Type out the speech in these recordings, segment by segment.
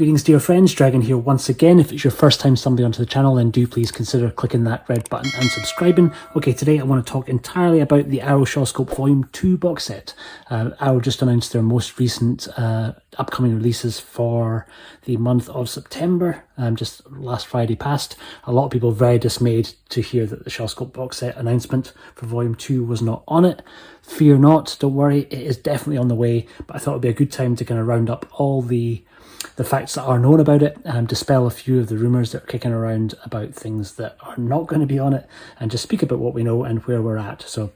Greetings dear friends, Dragon here once again. If it's your first time stumbling onto the channel, then do please consider clicking that red button and subscribing. Okay, today I want to talk entirely about the Arrow Shawscope Volume 2 box set. Arrow just announced their most recent upcoming releases for the month of September, just last Friday past. A lot of people very dismayed to hear that the Shawscope box set announcement for Volume 2 was not on it. Fear not, don't worry, it is definitely on the way, but I thought it would be a good time to kind of round up all the facts that are known about it, and dispel a few of the rumours that are kicking around about things that are not going to be on it, and just speak about what we know and where we're at. So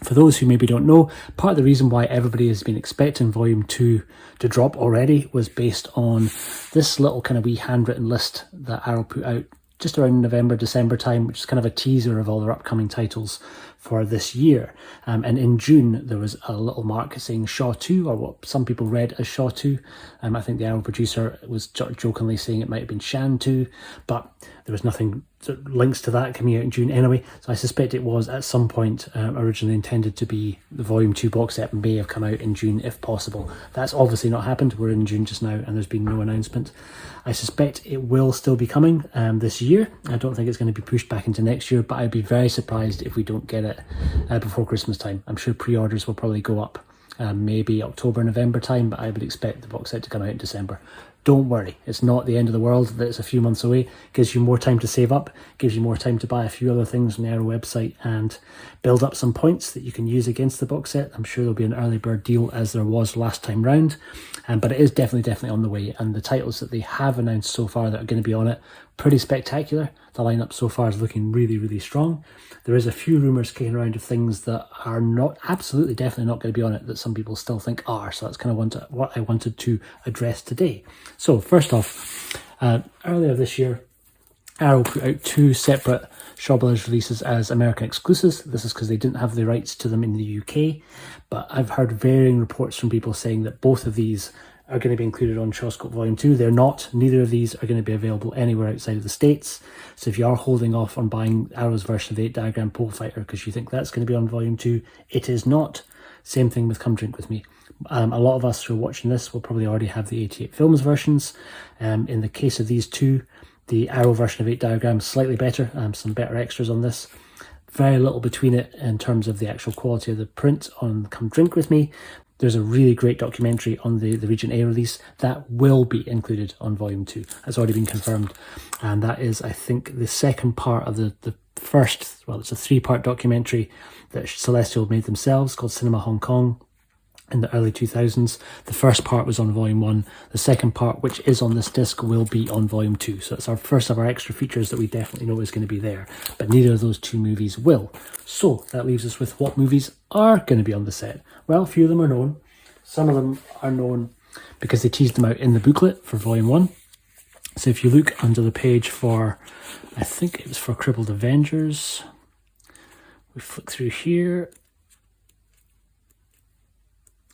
for those who maybe don't know, part of the reason why everybody has been expecting Volume 2 to drop already was based on this little kind of wee handwritten list that Arrow put out just around November, December time, which is kind of a teaser of all their upcoming titles for this year. And in June, there was a little mark saying Shaw 2, or what some people read as Shaw 2. I think the Arrow producer was jokingly saying it might have been Shan 2, but there was nothing links to that coming out in June anyway. So I suspect it was at some point originally intended to be the Volume 2 box set, may have come out in June if possible. That's obviously not happened. We're in June just now and there's been no announcement. I suspect it will still be coming this year. I don't think it's going to be pushed back into next year, but I'd be very surprised if we don't get it before Christmas time. I'm sure pre-orders will probably go up maybe October, November time, but I would expect the box set to come out in December. Don't worry, it's not the end of the world that it's a few months away. It gives you more time to save up, gives you more time to buy a few other things on the Arrow website and build up some points that you can use against the box set. I'm sure there'll be an early bird deal as there was last time round, but it is definitely on the way, and the titles that they have announced so far that are going to be on it, pretty spectacular. The lineup so far is looking really strong. There is a few rumours kicking around of things that are not, absolutely definitely not going to be on it, that some people still think are, so that's kind of what I wanted to address today. So first off, earlier this year, Arrow put out two separate Shaw Brothers releases as American exclusives. This is because they didn't have the rights to them in the UK, but I've heard varying reports from people saying that both of these are going to be included on Shawscope Volume 2. They're not. Neither of these are going to be available anywhere outside of the States. So if you are holding off on buying Arrow's version of the 8-diagram pole fighter because you think that's going to be on Volume 2, it is not. Same thing with Come Drink With Me. A lot of us who are watching this will probably already have the 88 Films versions. In the case of these two, the Arrow version of 8-diagram is slightly better. Some better extras on this. Very little between it in terms of the actual quality of the print on Come Drink With Me. There's a really great documentary on the Regent A release that will be included on Volume 2. That's already been confirmed. And that is, I think, the second part of the first, well, it's a 3-part documentary that Celestial made themselves called Cinema Hong Kong in the early 2000s. The first part was on Volume 1. The second part, which is on this disc, will be on Volume 2. So it's our first of our extra features that we definitely know is going to be there. But neither of those two movies will. So that leaves us with what movies are going to be on the set. Well, a few of them are known. Some of them are known because they teased them out in the booklet for Volume 1. So if you look under the page for, I think it was for Crippled Avengers, we flick through here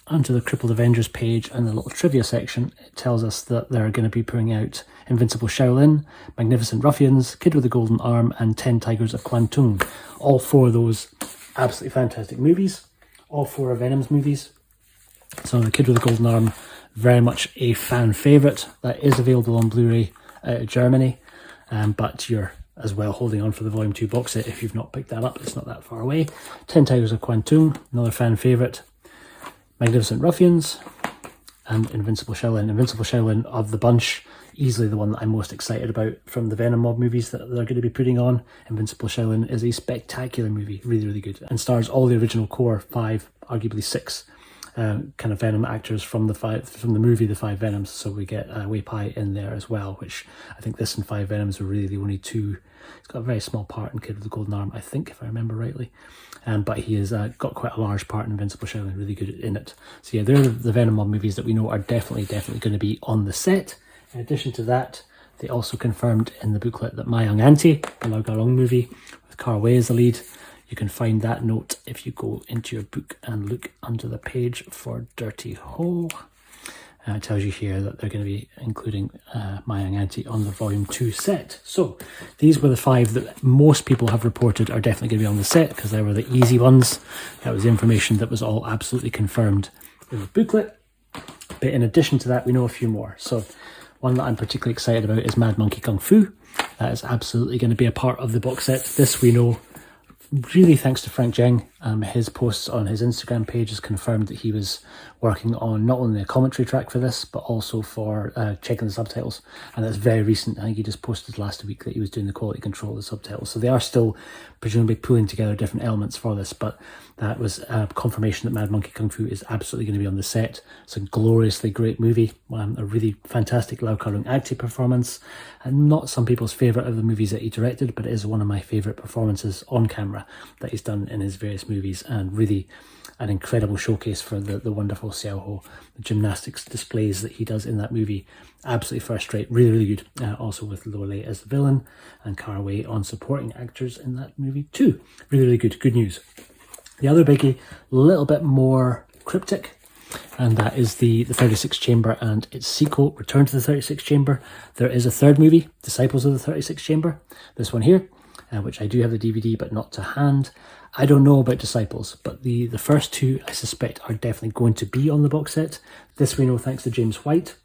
onto the Crippled Avengers page and the little trivia section. It tells us that they're going to be putting out Invincible Shaolin, Magnificent Ruffians, Kid with the Golden Arm, and 10 Tigers of Kwantung. All four of those absolutely fantastic movies. All four are Venom's movies. So the Kid with the Golden Arm, very much a fan favourite. That is available on Blu-ray out of Germany, but you're as well holding on for the Volume 2 box set if you've not picked that up. It's not that far away. 10 Tigers of Kwantung, another fan favourite. Magnificent Ruffians, and Invincible Shaolin. Invincible Shaolin, of the bunch, easily the one that I'm most excited about from the Venom mob movies that they're going to be putting on. Invincible Shaolin is a spectacular movie, really good, and stars all the original core 5, arguably 6 kind of Venom actors from the movie The Five Venoms. So we get Wei Pai in there as well, which I think this and 5 Venoms are really the only two. He's got a very small part in Kid with the Golden Arm, I think, if I remember rightly. But he has got quite a large part in Invincible Shaolin, really good in it. So yeah, they're the Venom mob movies that we know are definitely going to be on the set. In addition to that, they also confirmed in the booklet that My Young Auntie, the Lau Garong movie, with Carl Wei as the lead. You can find that note if you go into your book and look under the page for Dirty Ho. It tells you here that they're going to be including My Young Auntie on the Volume 2 set. So these were the 5 that most people have reported are definitely going to be on the set because they were the easy ones. That was the information that was all absolutely confirmed in the booklet. But in addition to that, we know a few more. So One that I'm particularly excited about is Mad Monkey Kung Fu. That is absolutely going to be a part of the box set. This we know really thanks to Frank Jeng. His posts on his Instagram page has confirmed that he was working on not only a commentary track for this, but also for checking the subtitles. And that's very recent. I think he just posted last week that he was doing the quality control of the subtitles. So they are still presumably pulling together different elements for this, but that was confirmation that Mad Monkey Kung Fu is absolutely going to be on the set. It's a gloriously great movie, a really fantastic Lau Kar-leung acting performance, and not some people's favourite of the movies that he directed, but it is one of my favourite performances on camera that he's done in his various movies, and really an incredible showcase for the wonderful Xiao Ho. The gymnastics displays that he does in that movie, absolutely first rate, really, really good. Also with Lo Lei as the villain and Cara Wei on supporting actors in that movie too. Really, really good. Good news. The other biggie, a little bit more cryptic, and that is the 36th Chamber and its sequel, Return to the 36th Chamber. There is a third movie, Disciples of the 36th Chamber, this one here, which I do have the DVD but not to hand. I don't know about Disciples, but the first two I suspect are definitely going to be on the box set. This we know thanks to James White,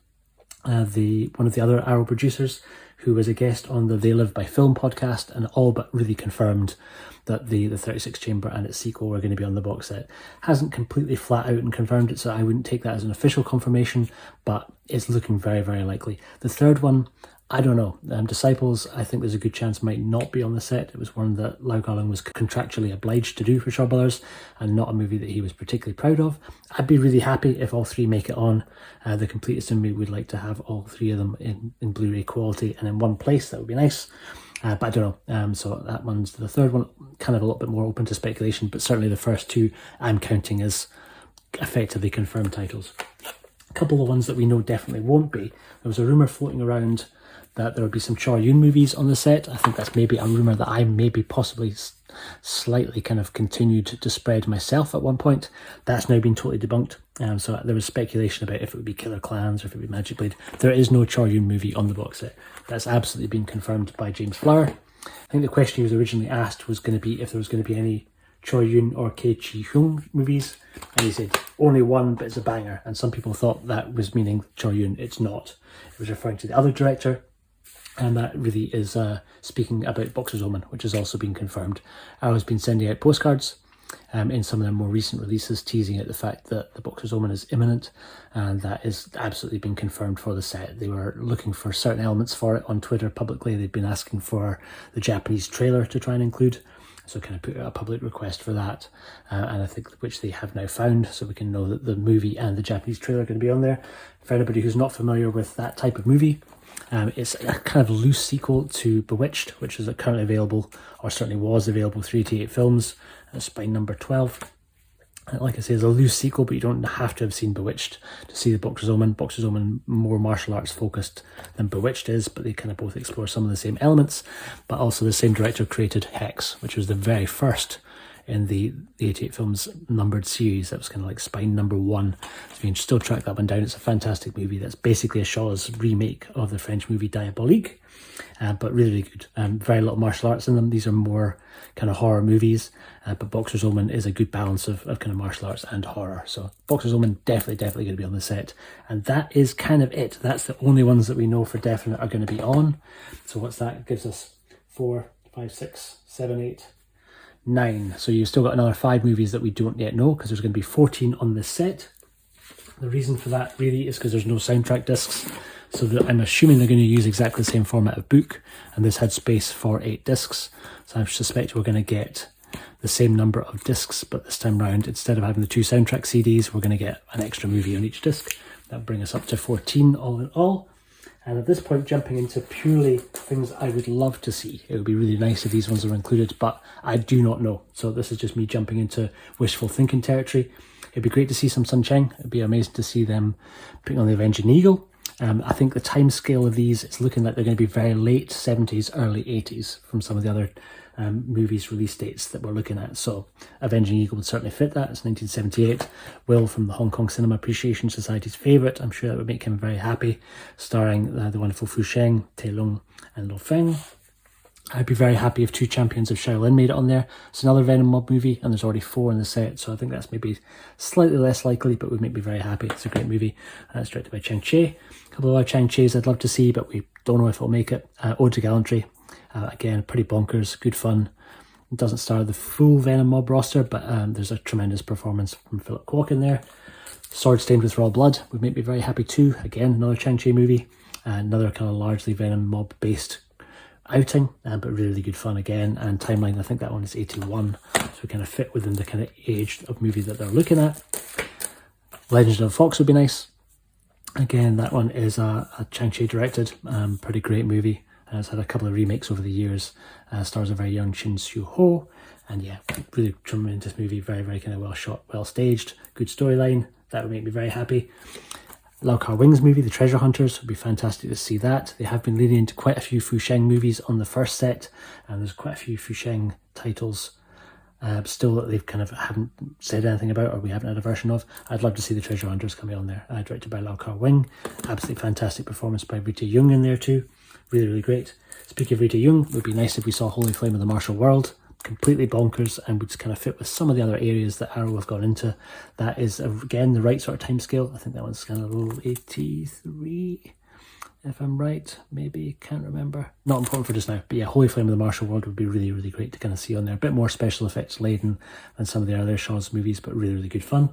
one of the other Arrow producers, who was a guest on the They Live by Film podcast, and all but really confirmed that the 36th Chamber and its sequel were going to be on the box set. Hasn't completely flat out and confirmed it, so I wouldn't take that as an official confirmation, but it's looking very, very likely. The third one, I don't know. Disciples, I think there's a good chance might not be on the set. It was one that Lau Kar-leung was contractually obliged to do for Shaw Brothers, and not a movie that he was particularly proud of. I'd be really happy if all three make it on. The completest in me would like to have all three of them in Blu-ray quality and in one place. That would be nice. But I don't know. So that one's the third one, kind of a little bit more open to speculation, but certainly the first two I'm counting as effectively confirmed titles. A couple of ones that we know definitely won't be. There was a rumour floating around that there would be some Chor Yun movies on the set. I think that's maybe a rumour that I maybe possibly slightly kind of continued to spread myself at one point. That's now been totally debunked. So there was speculation about if it would be Killer Clans or if it would be Magic Blade. There is no Chor Yun movie on the box set. That's absolutely been confirmed by James Flower. I think the question he was originally asked was going to be if there was going to be any Chor Yun or Kei Chi-hyung movies, and he said only one, but it's a banger. And some people thought that was meaning Chor Yun. It's not. It was referring to the other director. And that really is speaking about Boxer's Omen, which has also been confirmed. Arrow's been sending out postcards in some of their more recent releases, teasing out the fact that the Boxer's Omen is imminent, and that is absolutely been confirmed for the set. They were looking for certain elements for it on Twitter publicly. They've been asking for the Japanese trailer to try and include, so kind of put out a public request for that, and I think which they have now found, so we can know that the movie and the Japanese trailer are going to be on there. For anybody who's not familiar with that type of movie, it's a kind of loose sequel to Bewitched, which is currently available, or certainly was available, 388 Films, Spine number 12. Like I say, it's a loose sequel, but you don't have to have seen Bewitched to see the Boxer's Omen. Boxer's Omen more martial arts focused than Bewitched is, but they kind of both explore some of the same elements. But also the same director created Hex, which was the very first in the 88 Films numbered series. That was kind of like Spine number 1. So you can still track that one down. It's a fantastic movie. That's basically a Shaw's remake of the French movie Diabolique, but really, really good. Very little martial arts in them. These are more kind of horror movies, but Boxer's Omen is a good balance of kind of martial arts and horror. So Boxer's Omen definitely going to be on the set. And that is kind of it. That's the only ones that we know for definite are going to be on. So what's that? It gives us 4, 5, 6, 7, 8, 9. So you've still got another 5 movies that we don't yet know, because there's going to be 14 on the set. The reason for that really is because there's no soundtrack discs. So I'm assuming they're going to use exactly the same format of book, and this had space for 8 discs. So I suspect we're going to get the same number of discs, but this time round, instead of having the 2 soundtrack CDs, we're going to get an extra movie on each disc. That will bring us up to 14 all in all. And at this point, jumping into purely things I would love to see. It would be really nice if these ones are included, but I do not know. So this is just me jumping into wishful thinking territory. It'd be great to see some Sun Cheng. It'd be amazing to see them putting on the Avenging Eagle. I think the time scale of these, it's looking like they're going to be very late 70s, early 80s from some of the other movies release dates that we're looking at. So Avenging Eagle would certainly fit that. It's 1978. Will from the Hong Kong Cinema Appreciation Society's favourite. I'm sure that would make him very happy. Starring the wonderful Fu Sheng, Tai Lung and Lo Feng. I'd be very happy if 2 Champions of Shaolin made it on there. It's another Venom Mob movie, and there's already 4 in the set, so I think that's maybe slightly less likely, but would make me very happy. It's a great movie, and it's directed by Chang-Chi. A couple of other Chang-Chis I'd love to see, but we don't know if it'll make it. Ode to Gallantry, again, pretty bonkers, good fun. It doesn't star the full Venom Mob roster, but there's a tremendous performance from Philip Kwok in there. Sword Stained with Raw Blood would make me very happy too. Again, another Chang-Chi movie, another kind of largely Venom Mob based outing, but really good fun again. And Timeline, I think that one is 81, so we kind of fit within the kind of age of movie that they're looking at. Legend of the Fox would be nice. Again, that one is a Chang-Chi directed, pretty great movie. It's had a couple of remakes over the years. Stars a very young Shin Soo-ho, and yeah, really tremendous movie, very, very kind of well shot, well staged, good storyline. That would make me very happy. Lau Kar Wing's movie, The Treasure Hunters, would be fantastic to see that. They have been leading into quite a few Fu Sheng movies on the first set, and there's quite a few Fu Sheng titles still that they've kind of haven't said anything about, or we haven't had a version of. I'd love to see The Treasure Hunters coming on there. Directed by Lau Kar Wing. Absolutely fantastic performance by Rita Jung in there too. Really, really great. Speaking of Rita Jung, it would be nice if we saw Holy Flame of the Martial World. Completely bonkers, and would kind of fit with some of the other areas that Arrow have gone into. That is, again, the right sort of time scale. I think that one's kind of 83, if I'm right. Maybe, can't remember. Not important for just now. But yeah, Holy Flame of the Martial World would be really, really great to kind of see on there. A bit more special effects laden than some of the other Shaw's movies, but really, really good fun.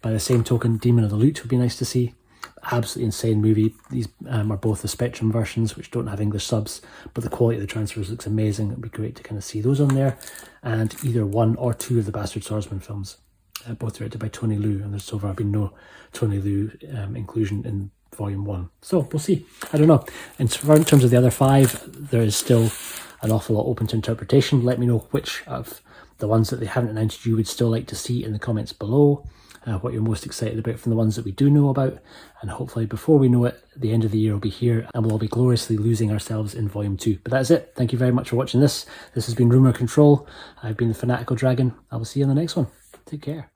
By the same token, Demon of the Loot would be nice to see. Absolutely insane movie. These are both the Spectrum versions, which don't have English subs, but the quality of the transfers looks amazing. It'd be great to kind of see those on there. And either 1 or 2 of the Bastard Swordsman films, both directed by Tony Liu, and there's so far been no Tony Liu inclusion in Volume 1. So we'll see. I don't know. In terms of the other 5, there is still an awful lot open to interpretation. Let me know which of the ones that they haven't announced you would still like to see in the comments below. What you're most excited about from the ones that we do know about, and hopefully before we know it, the end of the year will be here and we'll all be gloriously losing ourselves in Volume 2. But that's it. Thank you very much for watching this. This has been Rumour Control. I've been the Fanatical Dragon. I will see you in the next one. Take care.